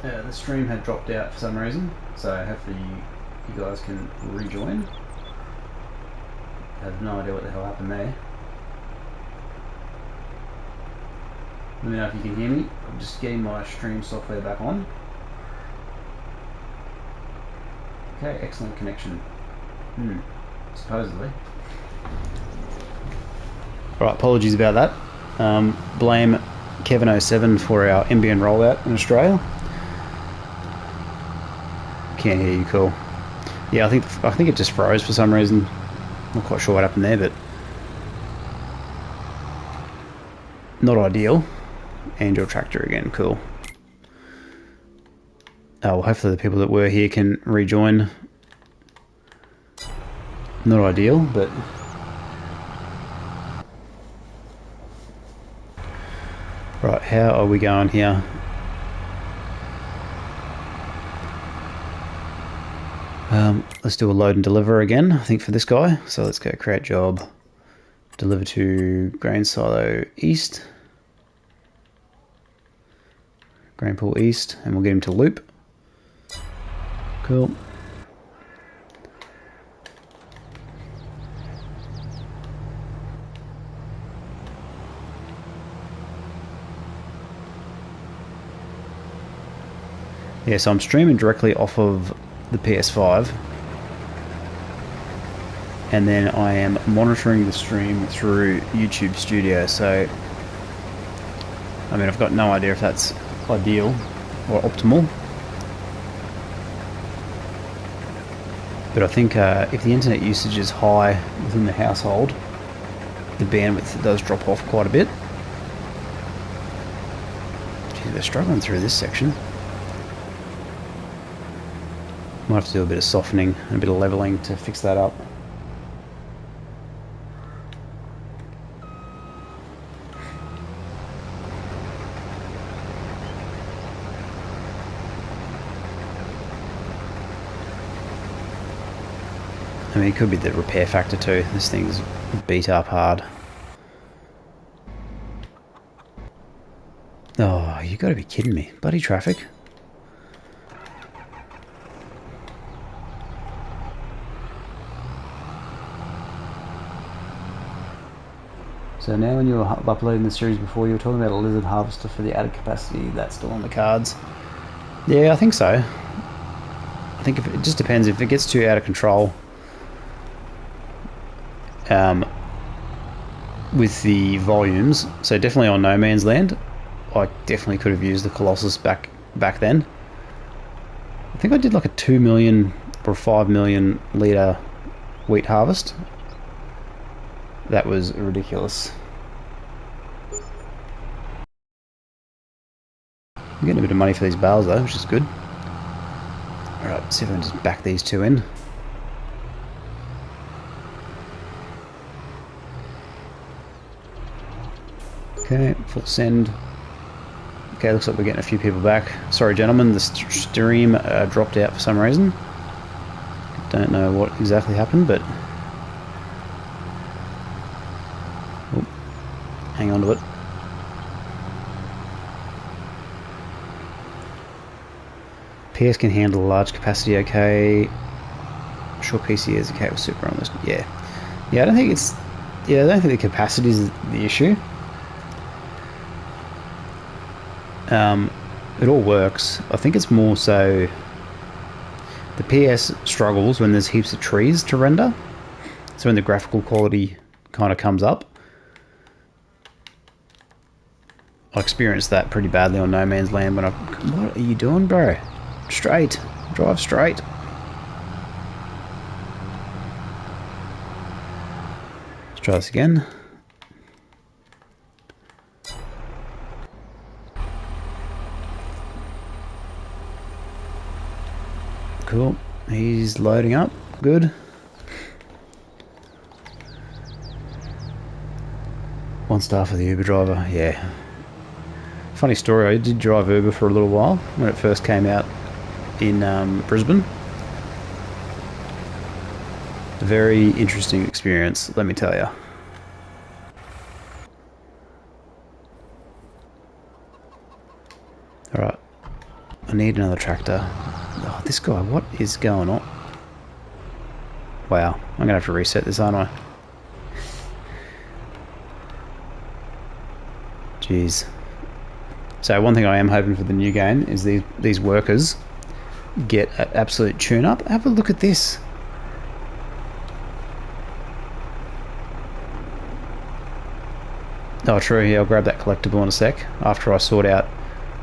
The stream had dropped out for some reason, so hopefully you guys can rejoin. I have no idea what the hell happened there. Let me know if you can hear me. I'm just getting my stream software back on. Okay, excellent connection. Supposedly. Right, apologies about that. Blame Kevin07 for our NBN rollout in Australia. Can't hear you, cool. Yeah, I think it just froze for some reason. Not quite sure what happened there, but not ideal. Angel Tractor again, cool. Oh, well, hopefully the people that were here can rejoin. Not ideal, but right, how are we going here? Let's do a load and deliver again, I think, for this guy. So let's go create job, deliver to Grain Silo East, Grain Pool East, and we'll get him to loop. Cool. Yeah, so I'm streaming directly off of the PS5, and then I am monitoring the stream through YouTube Studio. So, I mean, I've got no idea if that's ideal or optimal, but I think if the internet usage is high within the household, the bandwidth does drop off quite a bit. Geez, they're struggling through this section. Might have to do a bit of softening and a bit of leveling to fix that up. I mean, it could be the repair factor too. This thing's beat up hard. Oh, you gotta be kidding me. Bloody traffic. So now when you were uploading the series before, you were talking about a lizard harvester for the added capacity. That's still on the cards. Yeah, I think so. I think it just depends. If it gets too out of control with the volumes, so definitely on No Man's Land, I definitely could have used the Colossus back then. I think I did like a 2 million or 5 million litre wheat harvest. That was ridiculous. I'm getting a bit of money for these bales though, which is good. Alright, see if I can just back these two in. Okay, full send. Okay, looks like we're getting a few people back. Sorry gentlemen, the stream dropped out for some reason. Don't know what exactly happened, but... Oh, hang on to it. PS can handle a large capacity, okay. Sure, PC is okay with super on this. Yeah. Yeah, I don't think it's... Yeah, I don't think the capacity is the issue. It all works. I think it's more so the PS struggles when there's heaps of trees to render. So when the graphical quality kind of comes up. I experienced that pretty badly on No Man's Land when I... What are you doing, bro? Straight. Drive straight. Let's try this again. Cool. He's loading up. Good. One star for the Uber driver. Yeah. Funny story, I did drive Uber for a little while when it first came out in Brisbane. A very interesting experience, let me tell you. Alright. I need another tractor. Oh, this guy, what is going on? Wow, I'm gonna have to reset this, aren't I? Jeez. So one thing I am hoping for the new game is these workers get an absolute tune-up. Have a look at this. Oh, true. Yeah, I'll grab that collectible in a sec after I sort out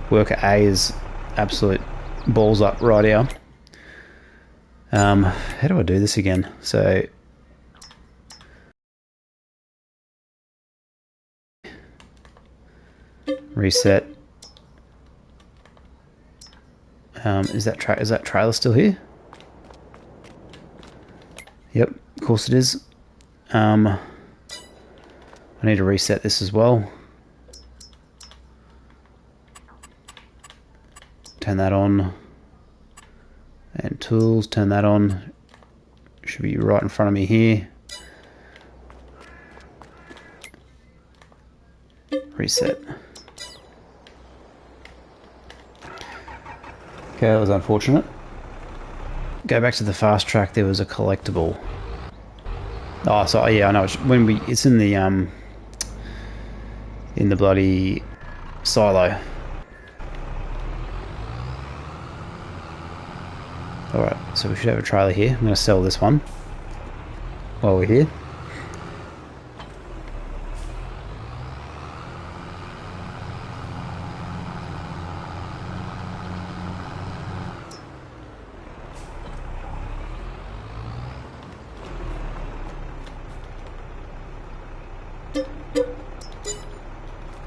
worker A's absolute balls up right here. How do I do this again? So reset. Is that trailer still here? Yep, of course it is. I need to reset this as well. Turn that on. And tools, turn that on. Should be right in front of me here. Reset. Okay, that was unfortunate. Go back to the fast track. There was a collectible. Oh, so yeah, I know. It's in the bloody silo. All right, so we should have a trailer here. I'm going to sell this one while we're here.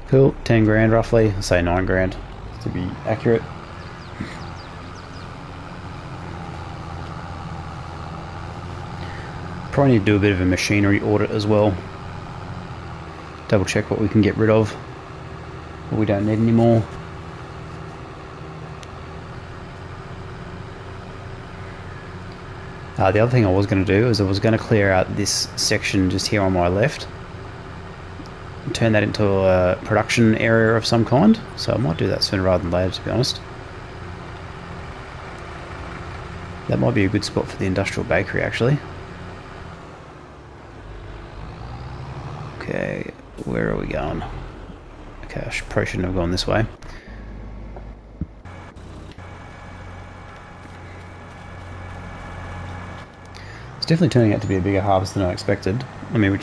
Cool, 10 grand roughly. I'll say 9 grand to be accurate. Probably need to do a bit of a machinery audit as well. Double check what we can get rid of, what we don't need anymore. The other thing I was going to do is I was going to clear out this section just here on my left. Turn that into a production area of some kind. So I might do that sooner rather than later, to be honest. That might be a good spot for the industrial bakery, actually. Okay, where are we going? Okay, probably shouldn't have gone this way. It's definitely turning out to be a bigger harvest than I expected. I mean, I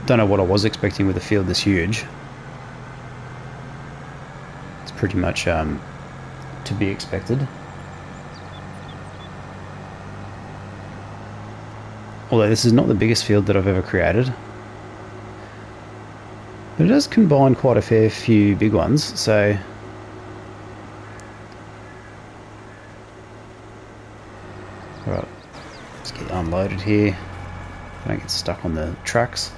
don't know what I was expecting with a field this huge. It's pretty much to be expected. Although this is not the biggest field that I've ever created. But it does combine quite a fair few big ones, so... Alright, let's get unloaded here. Don't get stuck on the tracks.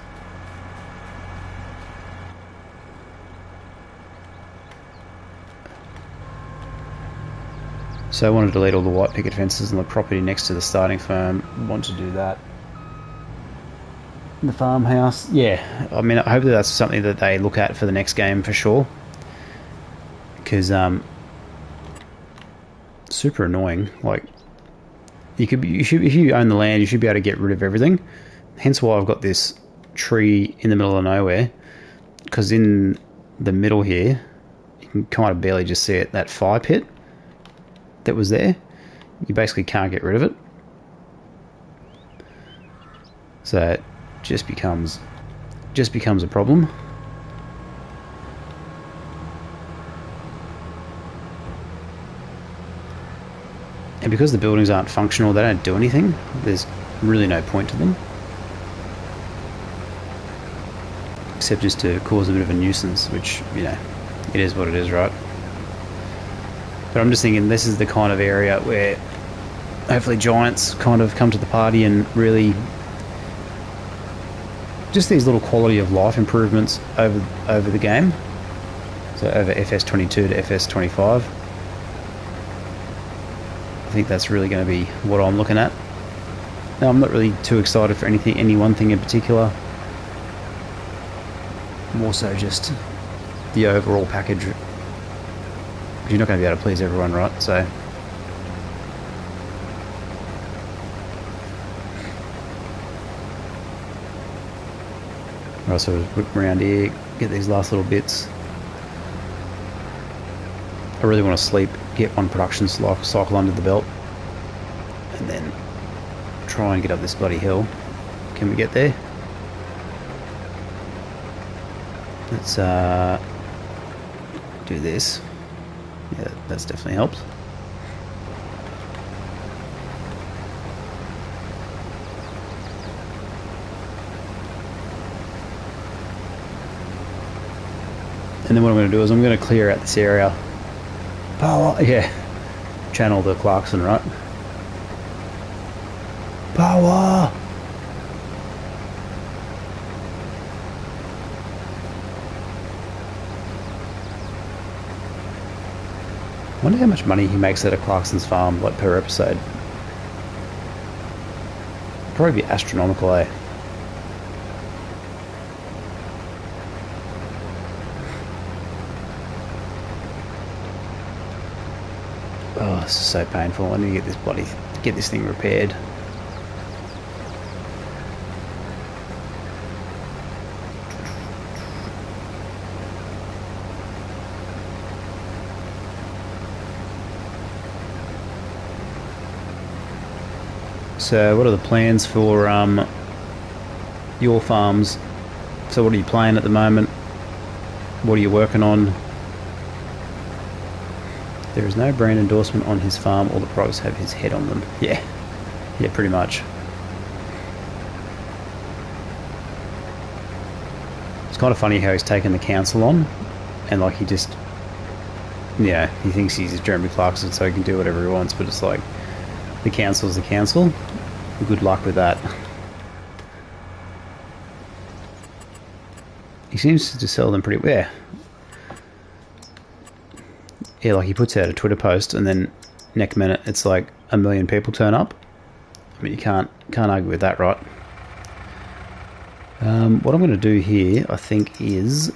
So I want to delete all the white picket fences on the property next to the starting farm. Want to do that. The farmhouse, yeah. I mean, I hope that that's something that they look at for the next game for sure. Because super annoying. Like, if you own the land, you should be able to get rid of everything. Hence why I've got this tree in the middle of nowhere, because in the middle here you can kind of barely just see it, that fire pit that was there, you basically can't get rid of it, so it just becomes a problem. And because the buildings aren't functional, they don't do anything, there's really no point to them. Except just to cause a bit of a nuisance, which, you know, it is what it is, right? But I'm just thinking this is the kind of area where hopefully Giants kind of come to the party and really just these little quality of life improvements over the game. So over FS22 to FS25. I think that's really going to be what I'm looking at. Now, I'm not really too excited for any one thing in particular. More so just the overall package You're not going to be able to please everyone, right? So I'll sort of whip around here, get these last little bits. I really want to sleep, get one production cycle under the belt, and then try and get up this bloody hill. Can we get there? Let's do this. Yeah, that's definitely helped. And then what I'm going to do is I'm going to clear out this area. Power, yeah. Channel the Clarkson, right? Power! I wonder how much money he makes out of Clarkson's farm, like, per episode. Probably be astronomical, eh? Oh, this is so painful. I need to get this thing repaired. So what are the plans for your farms? So what are you playing at the moment? What are you working on? There is no brand endorsement on his farm. All the products have his head on them. Yeah, pretty much. It's kind of funny how he's taken the council on, and like he just, yeah, he thinks he's Jeremy Clarkson, so he can do whatever he wants. But it's like the council's the council. Good luck with that. He seems to sell them pretty well. Yeah, like he puts out a Twitter post and then next minute it's like 1 million people turn up. I mean, you can't argue with that, right? What I'm going to do here, I think, is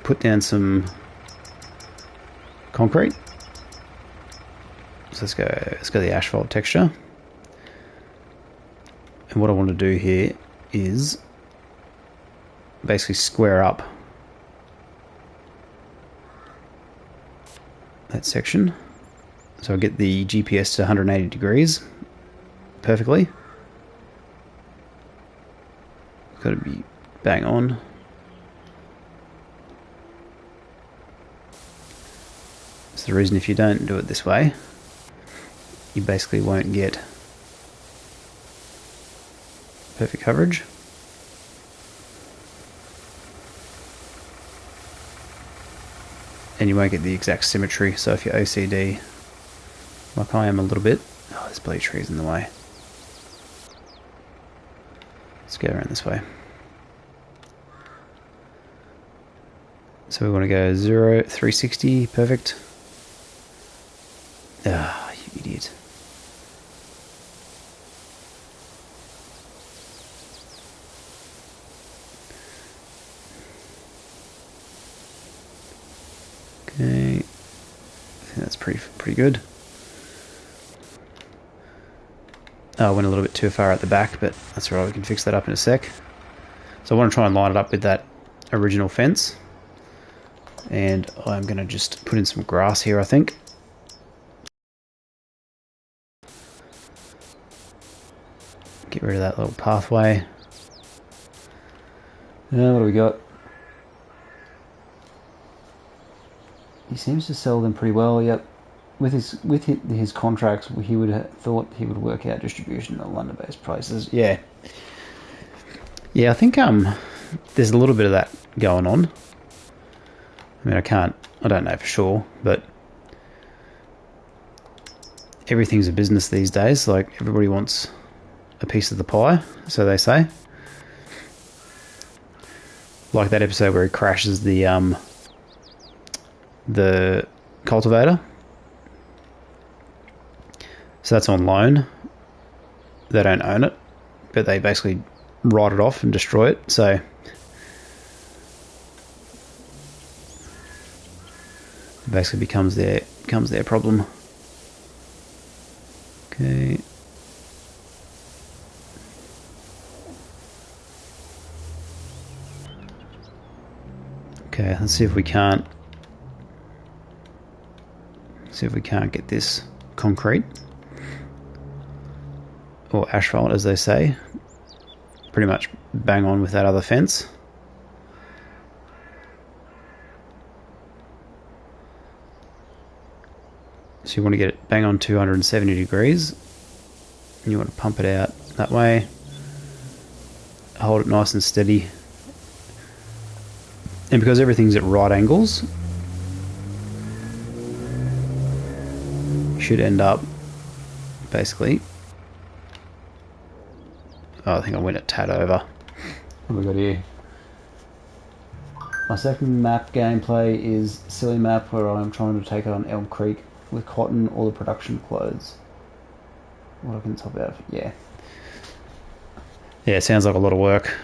put down some concrete. So let's go the asphalt texture. And what I want to do here is basically square up that section. So I get the GPS to 180 degrees perfectly. Got to be bang on. That's the reason if you don't do it this way, you basically won't get perfect coverage. And you won't get the exact symmetry. So if you're OCD, like I am a little bit, oh, there's bloody trees in the way. Let's go around this way. So we want to go 0, 360, perfect. Ah, you idiot. Okay, I think that's pretty good. Oh, I went a little bit too far at the back, but that's all right, we can fix that up in a sec. So I want to try and line it up with that original fence. And I'm going to just put in some grass here, I think. Get rid of that little pathway. What do we got? He seems to sell them pretty well. Yep, with his contracts, he would have thought he would work out distribution at London-based prices. Yeah, I think there's a little bit of that going on. I mean, I don't know for sure, but everything's a business these days. Like, everybody wants a piece of the pie, so they say. Like that episode where he crashes the cultivator. So that's on loan. They don't own it, but they basically write it off and destroy it. So it basically becomes their becomes their problem. Okay. Okay, let's see if we can't get this concrete or asphalt, as they say, pretty much bang on with that other fence. So you want to get it bang on 270 degrees, and you want to pump it out that way, hold it nice and steady, and because everything's at right angles, you should end up basically, oh, I think I went a tad over. What have we got here? My second map gameplay is silly map where I'm trying to take on Elm Creek with cotton or the production clothes. What I can top out? Yeah. Yeah, it sounds like a lot of work.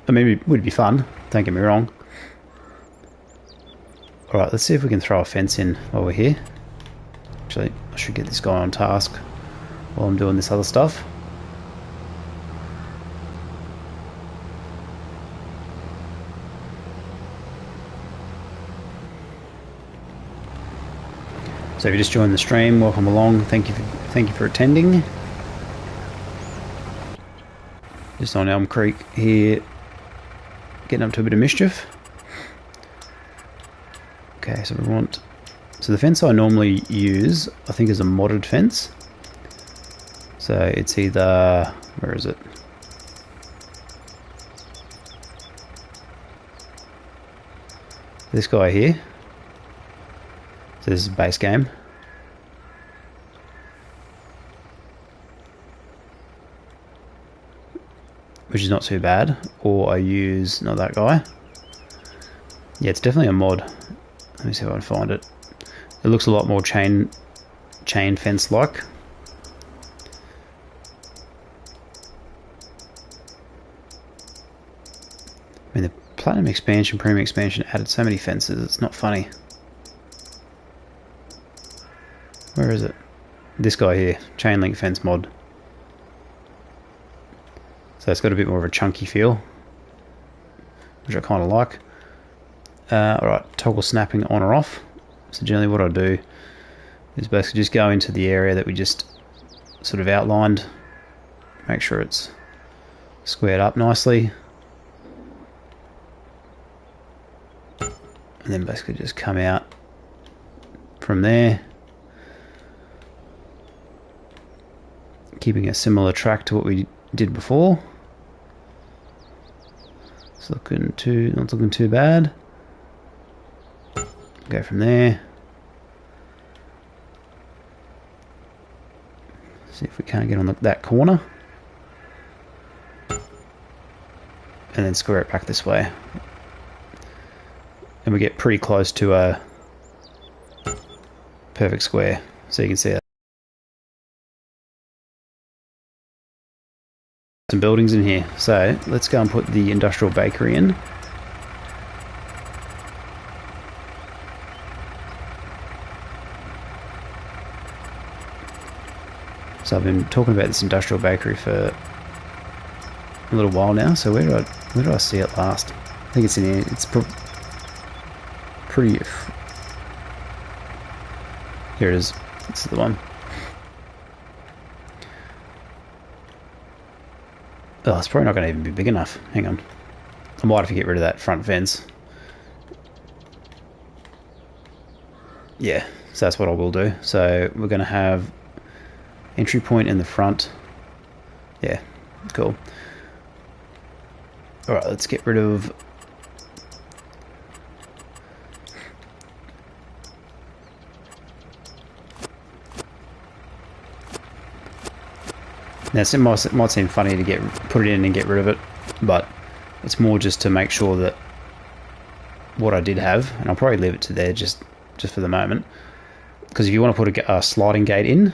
I mean, it would be fun, don't get me wrong. Alright, let's see if we can throw a fence in while we're here. Actually, I should get this guy on task while I'm doing this other stuff. So if you just joined the stream, welcome along. Thank you for attending. Just on Elm Creek here, getting up to a bit of mischief. Okay, so the fence I normally use, I think, is a modded fence. So it's either, where is it? This guy here. So this is base game. Which is not too bad. Or I use, not that guy. Yeah, it's definitely a mod. Let me see if I can find it. It looks a lot more chain fence like. I mean, the Platinum expansion, Premium expansion added so many fences, it's not funny. Where is it? This guy here, chain link fence mod. So it's got a bit more of a chunky feel, which I kind of like. Alright, toggle snapping on or off. So generally what I do is basically just go into the area that we just sort of outlined, make sure it's squared up nicely, and then basically just come out from there, keeping a similar track to what we did before. It's not looking too bad. Go from there. See if we can't get on that corner. And then square it back this way. And we get pretty close to a perfect square. So you can see that. Some buildings in here. So let's go and put the industrial bakery in. So I've been talking about this industrial bakery for a little while now. So where did I see it last? I think it's in here. It's pretty. Here it is. This is the one. Oh, it's probably not going to even be big enough. Hang on. I might have to get rid of that front fence. Yeah, so that's what I will do. So we're going to have entry point in the front. Yeah, cool. Alright, let's get rid of... Now, it might seem funny to put it in and get rid of it, but it's more just to make sure that what I did have, and I'll probably leave it to there just for the moment, because if you want to put a sliding gate in,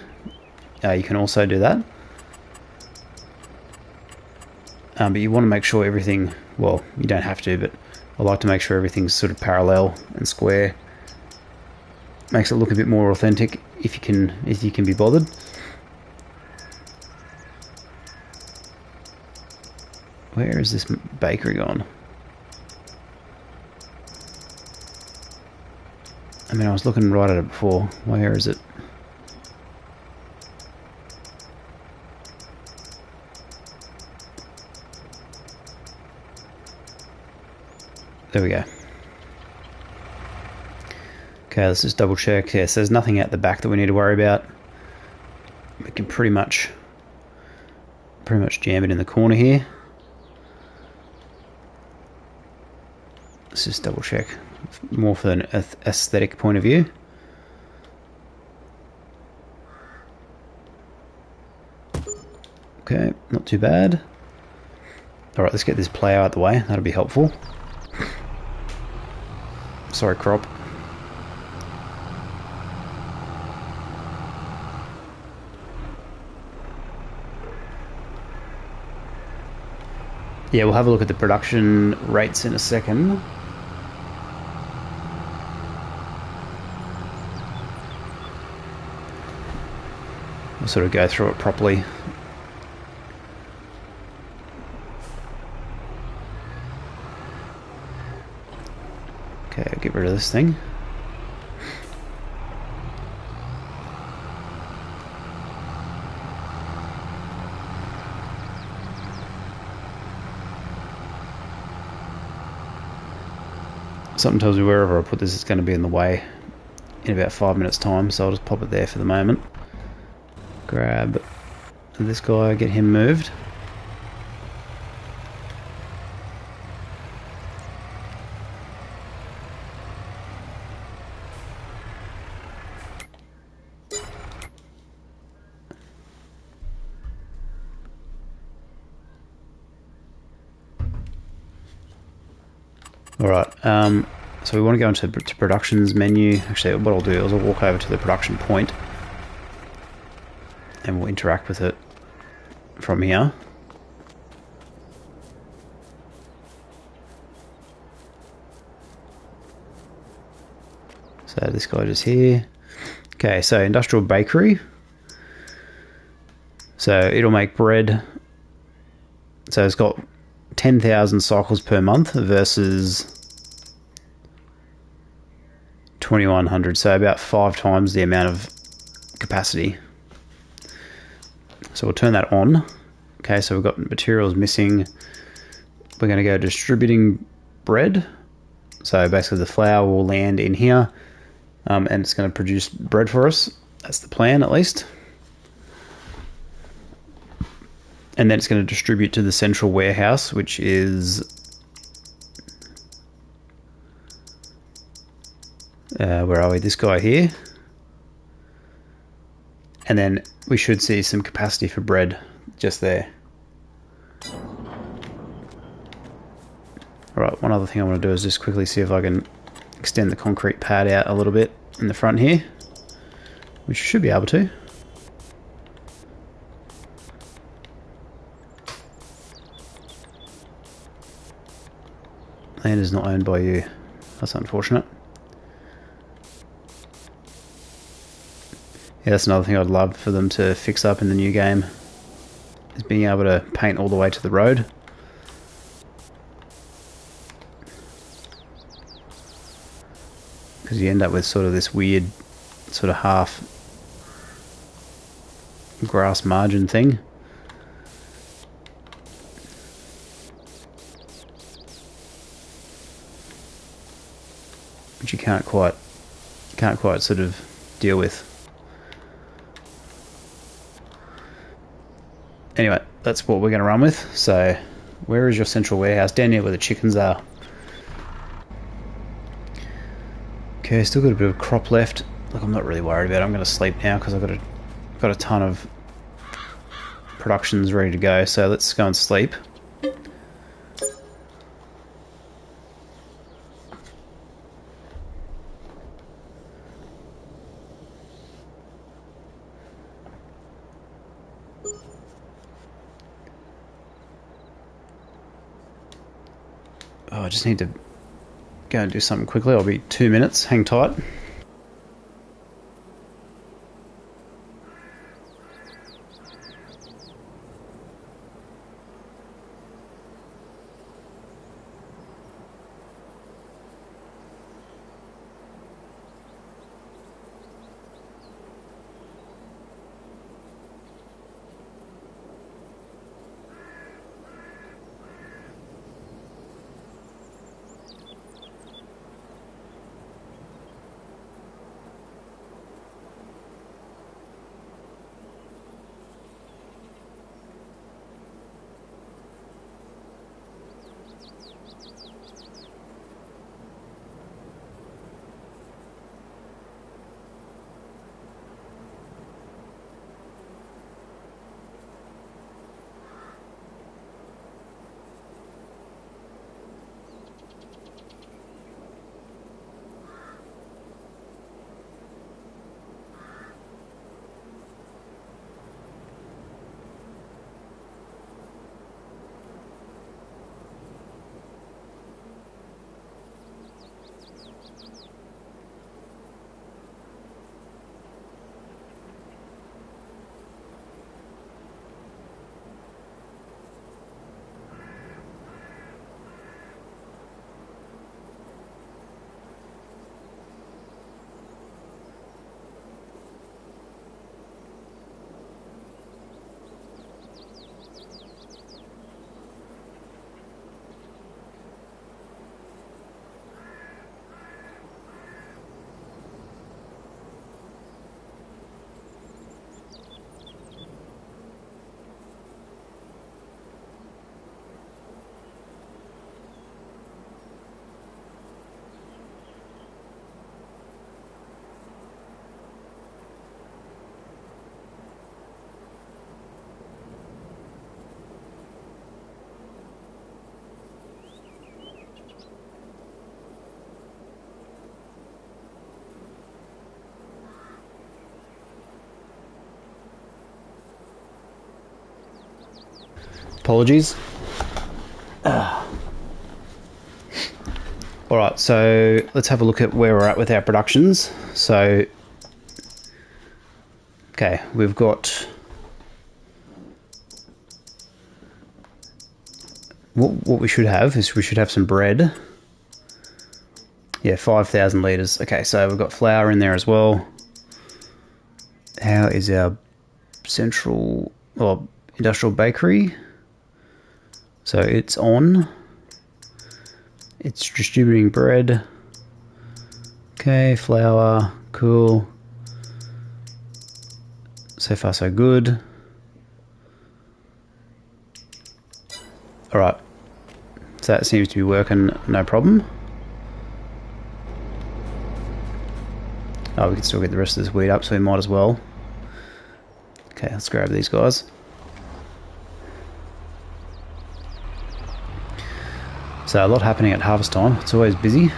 you can also do that. But you want to make sure everything, well, you don't have to, but I like to make sure everything's sort of parallel and square. Makes it look a bit more authentic if you can be bothered. Where is this bakery gone? I mean, I was looking right at it before. Where is it? There we go. Okay, let's just double check. Yeah, so there's nothing out the back that we need to worry about. We can pretty much jam it in the corner here. Let's just double check. More for an aesthetic point of view. Okay, not too bad. Alright, let's get this plough out the way. That'll be helpful. Sorry, crop. Yeah, we'll have a look at the production rates in a second. We'll sort of go through it properly. Okay, get rid of this thing. Something tells me wherever I put this, it's going to be in the way in about 5 minutes time, so I'll just pop it there for the moment. Grab this guy, get him moved. Alright, so we want to go into productions menu. Actually, what I'll do is I'll walk over to the production point and we'll interact with it from here. So this guy just here. Okay, so industrial bakery. So it'll make bread. So it's got 10,000 cycles per month versus 2,100, so about 5 times the amount of capacity. So we'll turn that on. Okay, so we've got materials missing. We're going to go distributing bread. So basically the flour will land in here, and it's going to produce bread for us. That's the plan, at least. And then it's going to distribute to the central warehouse, which is where are we? This guy here. And then we should see some capacity for bread just there. Alright, one other thing I want to do is just quickly see if I can extend the concrete pad out a little bit in the front here, which you should be able to. Land is not owned by you. That's unfortunate. Yeah, that's another thing I'd love for them to fix up in the new game, is being able to paint all the way to the road. Because you end up with sort of this weird sort of half grass margin thing. Which you can't quite sort of deal with. Anyway, that's what we're going to run with. So, where is your central warehouse? Down here where the chickens are. Okay, still got a bit of crop left. Look, I'm not really worried about it. I'm going to sleep now because I've got a ton of productions ready to go. So let's go and sleep. Oh, I just need to go and do something quickly. I'll be 2 minutes. Hang tight. Apologies. Alright, so let's have a look at where we're at with our productions. So, okay, we've got... What we should have is we should have some bread. Yeah, 5,000 litres. Okay, so we've got flour in there as well. How is our central or industrial bakery? So it's on. It's distributing bread. Okay, flour, cool. So far so good. Alright. So that seems to be working no problem. Oh, we can still get the rest of this wheat up, so we might as well. Okay, let's grab these guys. So a lot happening at harvest time. It's always busy.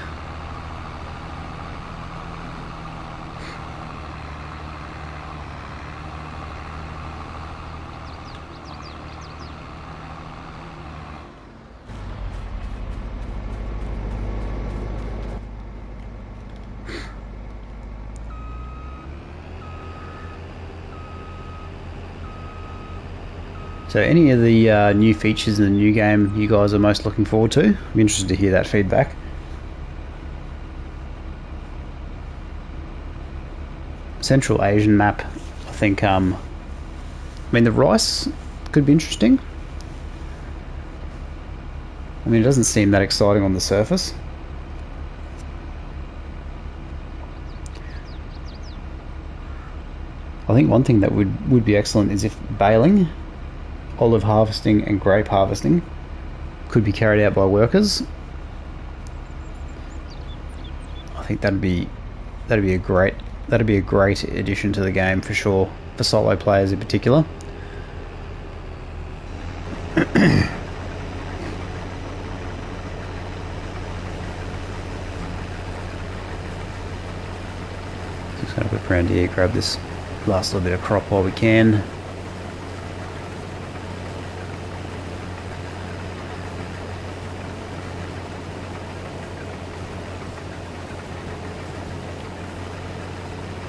So any of the new features in the new game you guys are most looking forward to? I'm interested to hear that feedback. Central Asian map, I think, I mean the rice could be interesting. I mean it doesn't seem that exciting on the surface. I think one thing that would be excellent is if baling, olive harvesting and grape harvesting could be carried out by workers. I think that'd be a great addition to the game for sure, for solo players in particular. Just gonna whip around here, grab this last little bit of crop while we can.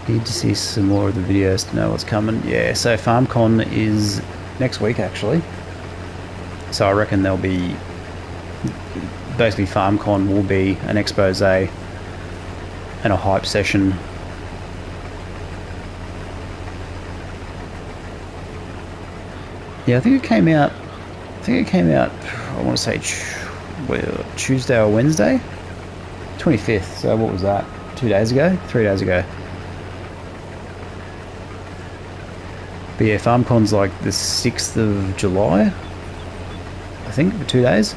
Need to see some more of the videos to know what's coming. Yeah, so FarmCon is next week actually. So I reckon there'll be... basically FarmCon will be an expose and a hype session. Yeah, I think it came out, I want to say Tuesday or Wednesday? 25th, so what was that? 2 days ago? 3 days ago. But yeah, FarmCon's like the 6th of July, I think, for 2 days.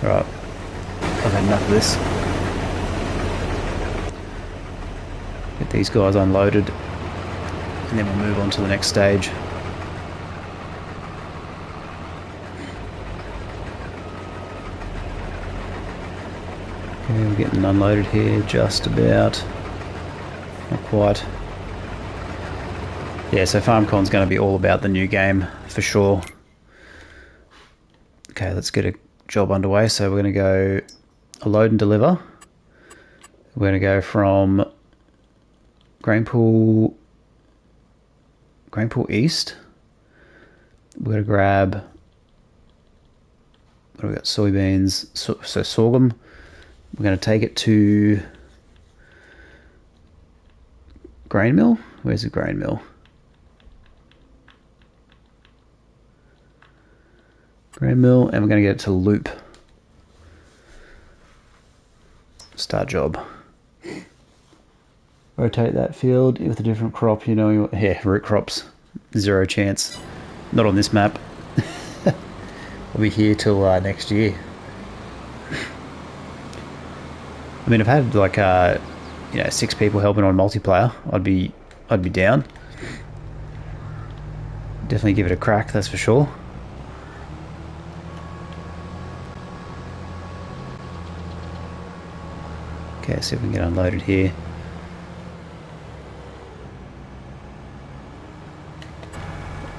Alright, I've had enough of this. Get these guys unloaded, and then we'll move on to the next stage. Okay, we're getting unloaded here, just about. Not quite. Yeah, so FarmCon's going to be all about the new game, for sure. Okay, let's get a job underway. So we're going to go a load and deliver. We're going to go from Grainpool East. We're going to grab... what have we got? Soybeans, so sorghum. We're going to take it to... grain mill? Where's the grain mill? Grain mill, and we're going to get it to loop. Start job. Rotate that field with a different crop, you know. Yeah, root crops. 0 chance. Not on this map. I'll be here till next year. I mean, I've had like 6 people helping on multiplayer. I'd be down. Definitely give it a crack, that's for sure. Okay, see if we can get unloaded here.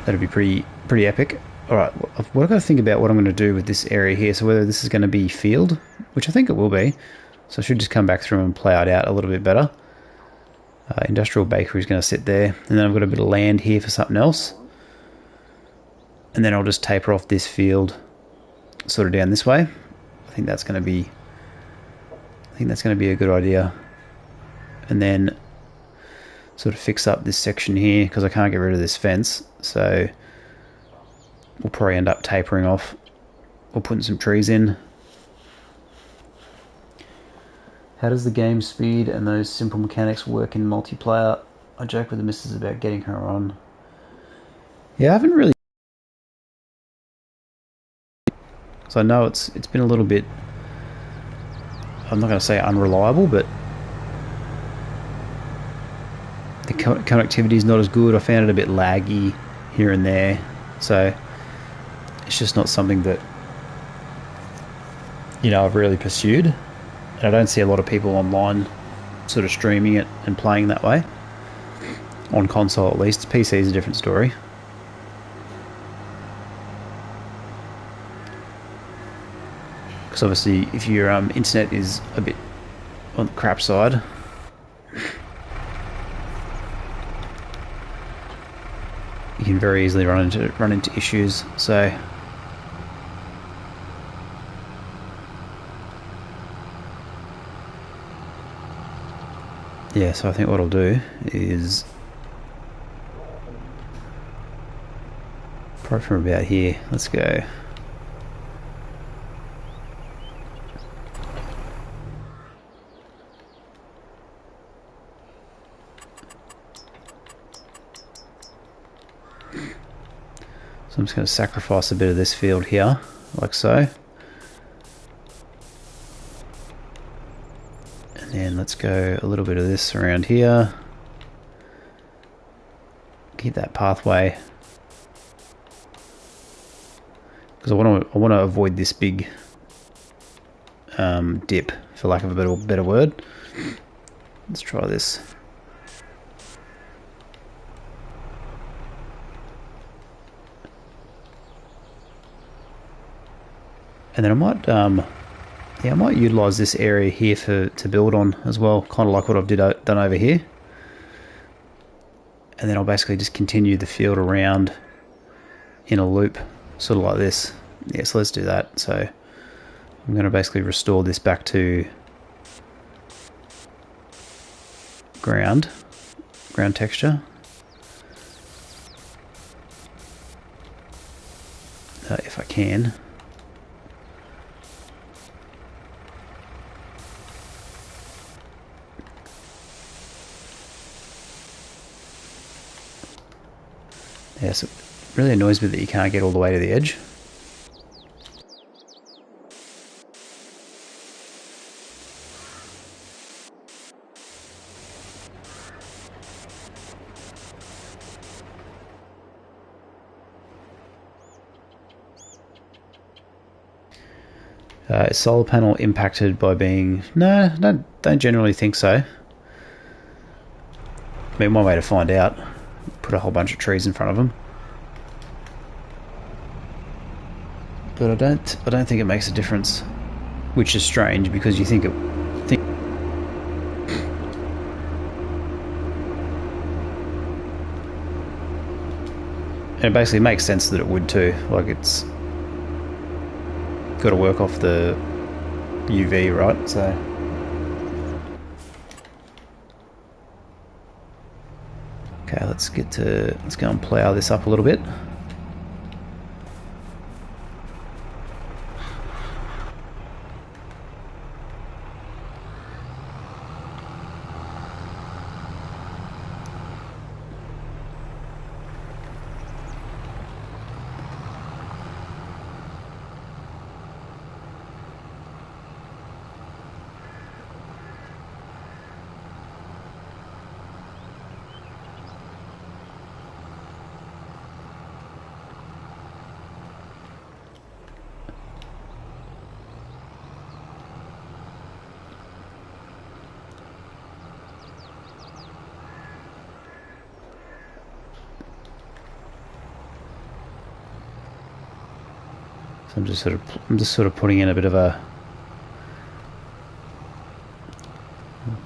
That'd be pretty epic. Alright, what I've got to think about what I'm going to do with this area here. So whether this is going to be field, which I think it will be. So I should just come back through and plough it out a little bit better. Industrial bakery is going to sit there. And then I've got a bit of land here for something else. And then I'll just taper off this field sort of down this way. I think that's going to be a good idea. And then sort of fix up this section here because I can't get rid of this fence. So we'll probably end up tapering off or putting some trees in. How does the game speed and those simple mechanics work in multiplayer? I joke with the missus about getting her on. Yeah, I haven't really. So I know it's been a little bit, I'm not going to say unreliable, but the connectivity is not as good. I found it a bit laggy here and there. So it's just not something that, you know, I've really pursued. And I don't see a lot of people online sort of streaming it and playing that way. On console at least. PC is a different story. Because obviously if your internet is a bit on the crap side, you can very easily run into issues. So yeah, so I think what I'll do is probably from about here. Let's go. So I'm just going to sacrifice a bit of this field here, like so. And then let's go a little bit of this around here. Keep that pathway. Because I want to avoid this big dip, for lack of a better word. Let's try this. And then I might utilise this area here to build on as well, kind of like what I've done over here. And then I'll basically just continue the field around in a loop, sort of like this. Yeah, so let's do that. So I'm going to basically restore this back to ground texture. If I can. Yeah, so it really annoys me that you can't get all the way to the edge. Is solar panel impacted by being... No, don't generally think so. I mean, one way to find out, put a whole bunch of trees in front of them. But I don't think it makes a difference, which is strange because you think it. And it basically makes sense that it would too. Like it's got to work off the UV, right? So. Okay, let's go and plough this up a little bit. So I'm just sort of putting in a bit of a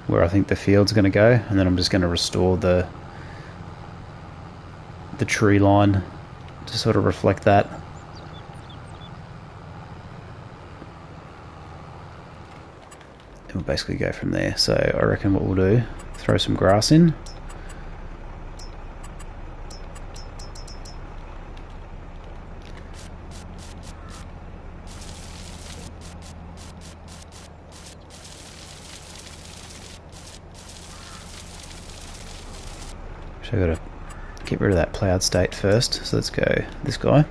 where I think the field's going to go, and then I'm just going to restore the tree line to sort of reflect that. And we'll basically go from there. So I reckon what we'll do, throw some grass in. So I've got to get rid of that ploughed state first. So let's go this guy.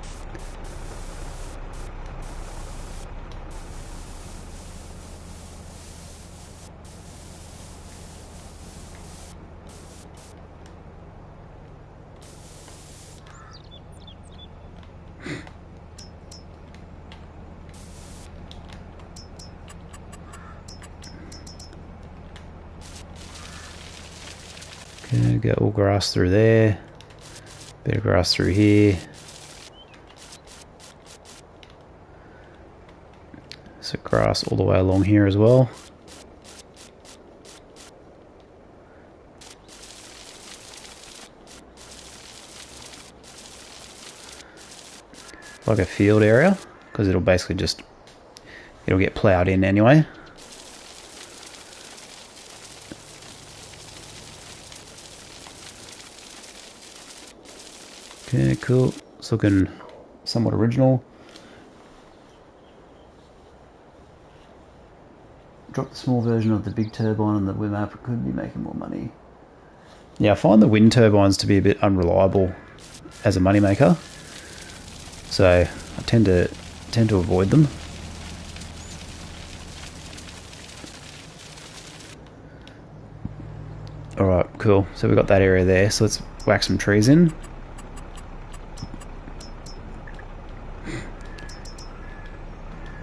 Okay, get all grass through there. Bit of grass through here. So grass all the way along here as well. Like a field area, because it'll basically just, it'll get ploughed in anyway. Okay, cool. It's looking somewhat original. Drop the small version of the big turbine on the Wim app. It could be making more money. Yeah, I find the wind turbines to be a bit unreliable as a moneymaker, so I tend to avoid them. All right, cool. So we've got that area there. So let's whack some trees in.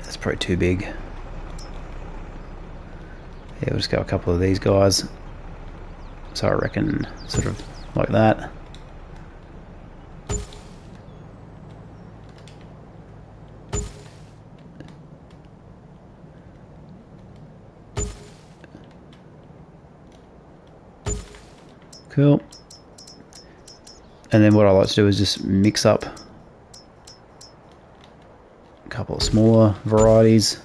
That's probably too big. Yeah, we'll just go a couple of these guys. So I reckon sort of like that. Cool. And then what I like to do is just mix up a couple of smaller varieties.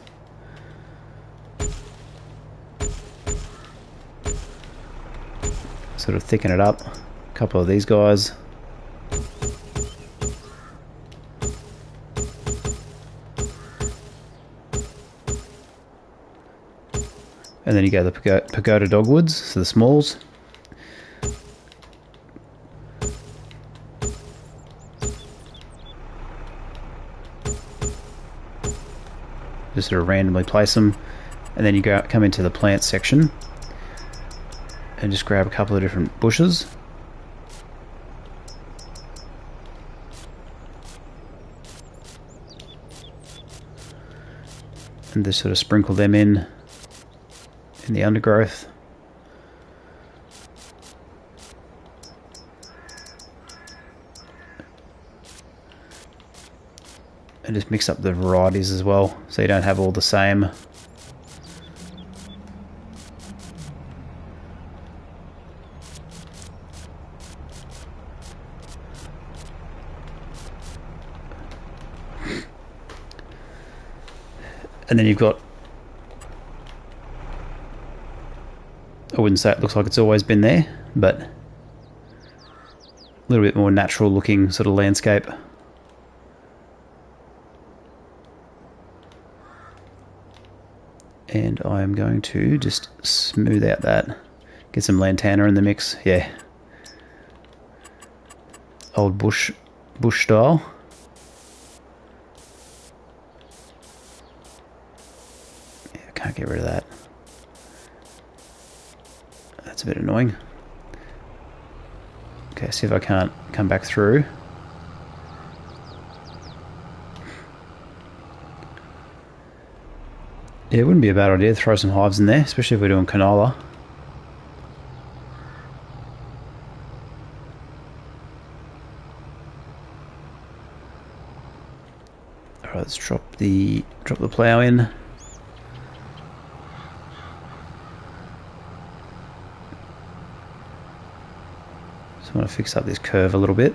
Sort of thicken it up. A couple of these guys. And then you go the pagoda dogwoods, so the smalls. Just sort of randomly place them, and then you come into the plant section and just grab a couple of different bushes. And just sort of sprinkle them in the undergrowth. And just mix up the varieties as well, so you don't have all the same. And then you've got, I wouldn't say it looks like it's always been there, but a little bit more natural looking sort of landscape. And I'm going to just smooth out that, get some lantana in the mix. Yeah, old bush style. Yeah, I can't get rid of that. That's a bit annoying. Okay, see if I can't come back through. Yeah, it wouldn't be a bad idea to throw some hives in there, especially if we're doing canola. Alright, let's drop the plough in. So I want to fix up this curve a little bit.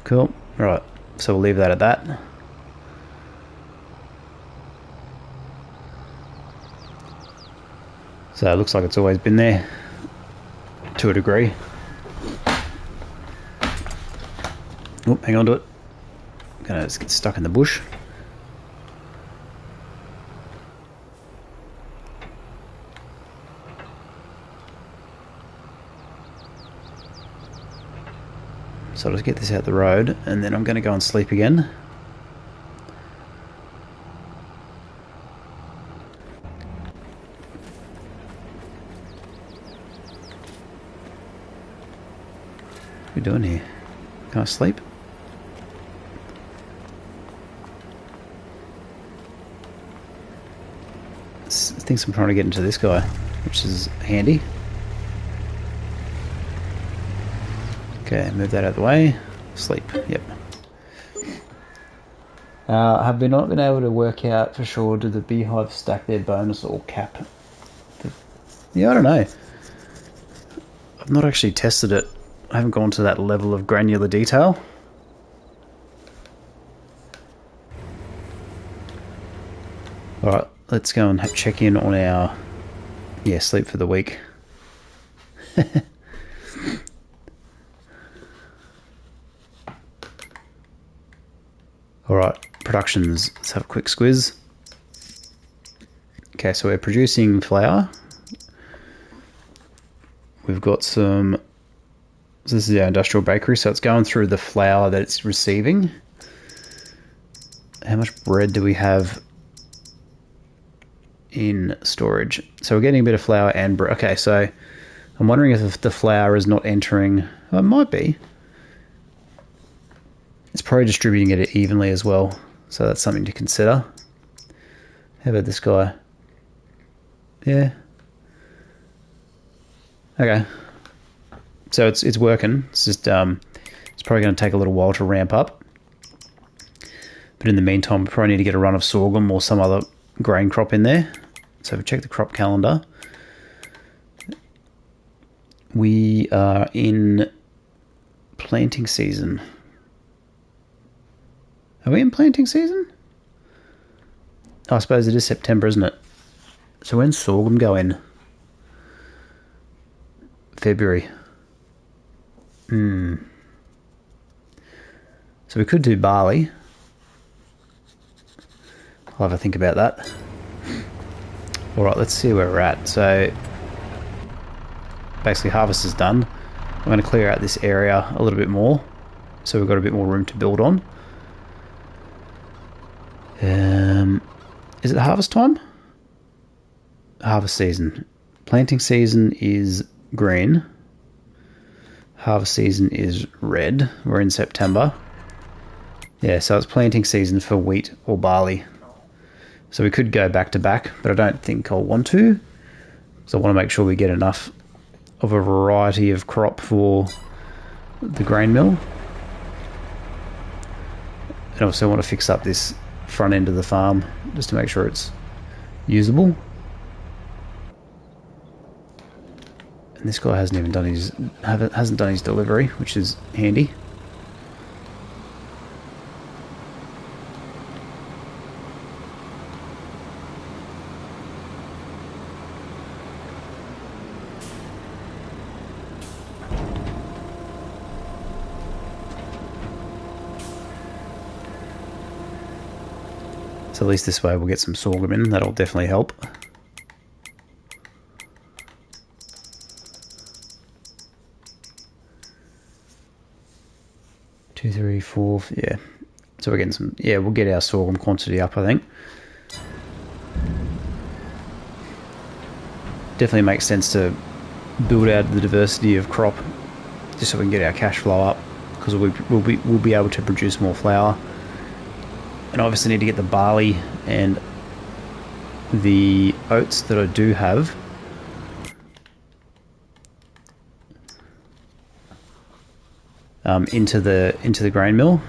Cool. Right, so we'll leave that at that. So it looks like it's always been there to a degree. Oh, hang on to it. I'm gonna just get stuck in the bush. So I'll just get this out the road and then I'm going to go and sleep again. What are we doing here? Can I sleep? I think I'm trying to get into this guy, which is handy. Okay, move that out of the way. Sleep, yep. Have we not been able to work out for sure, do the beehive stack their bonus or cap? Yeah, I don't know. I've not actually tested it. I haven't gone to that level of granular detail. Alright, let's go and check in on our sleep for the week. Alright, productions, let's have a quick squiz. Okay, so we're producing flour. We've got some, so this is our industrial bakery, so it's going through the flour that it's receiving. How much bread do we have in storage? So we're getting a bit of flour and bread. Okay, so I'm wondering if the flour is not entering, well, it might be. It's probably distributing it evenly as well, so that's something to consider. How about this guy? Yeah. Okay. So it's working. It's just it's probably going to take a little while to ramp up. But in the meantime, we probably need to get a run of sorghum or some other grain crop in there. So if we check the crop calendar, we are in planting season. Are we in planting season? Oh, I suppose it is September, isn't it? So when's sorghum go in? February. So we could do barley. I'll have a think about that. Alright, let's see where we're at. So basically harvest is done. I'm going to clear out this area a little bit more, so we've got a bit more room to build on. Is it harvest time? Harvest season. Planting season is green. Harvest season is red. We're in September. Yeah, so it's planting season for wheat or barley. So we could go back to back, but I don't think I'll want to. So I want to make sure we get enough of a variety of crop for the grain mill. And also I want to fix up this front end of the farm just to make sure it's usable. And this guy hasn't even done his delivery, which is handy. So at least this way we'll get some sorghum in. That'll definitely help. Two, three, four, yeah. So we're getting some, yeah, we'll get our sorghum quantity up, I think. Definitely makes sense to build out the diversity of crop just so we can get our cash flow up, because we'll be able to produce more flour. And I obviously need to get the barley and the oats that I do have. into the grain mill,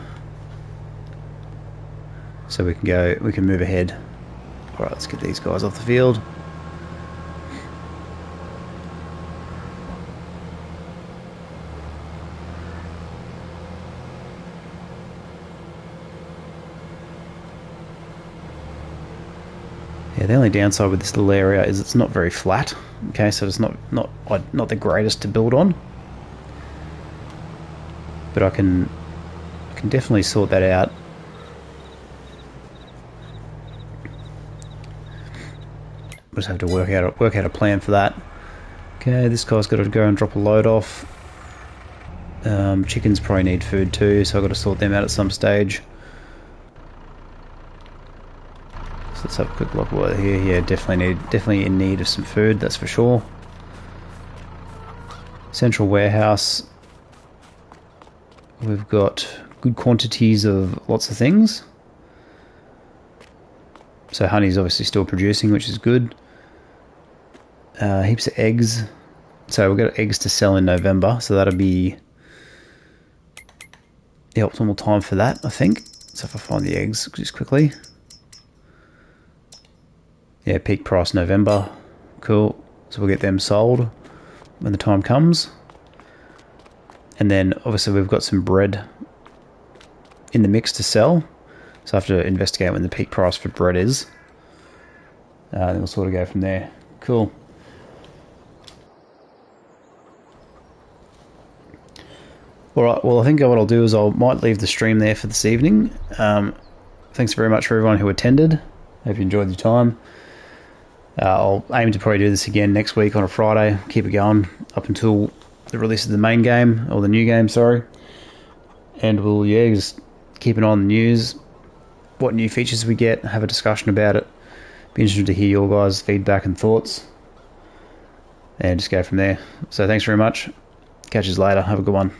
so we can move ahead. All right, let's get these guys off the field. Yeah, the only downside with this little area is it's not very flat. Okay, so it's not the greatest to build on, but I can definitely sort that out. Just have to work out a plan for that. Okay, this guy's got to go and drop a load off. Chickens probably need food too, so I've got to sort them out at some stage. So let's have a quick look over here. Yeah, definitely in need of some food, that's for sure. Central warehouse. We've got good quantities of lots of things. So honey's obviously still producing, which is good. Heaps of eggs. So we've got eggs to sell in November, so that'll be the optimal time for that, I think. So if I find the eggs just quickly. Yeah, peak price November. Cool. So we'll get them sold when the time comes. And then obviously we've got some bread in the mix to sell. So I have to investigate when the peak price for bread is. Then we'll sort of go from there. Cool. Alright, well I think what I'll do is I might leave the stream there for this evening. Thanks very much for everyone who attended. Hope you enjoyed your time. I'll aim to probably do this again next week on a Friday. Keep it going up until the release of the main game, or the new game, sorry. And we'll, yeah, just keep an eye on the news, what new features we get, have a discussion about it. Be interested to hear your guys' feedback and thoughts. And just go from there. So thanks very much. Catch you later. Have a good one.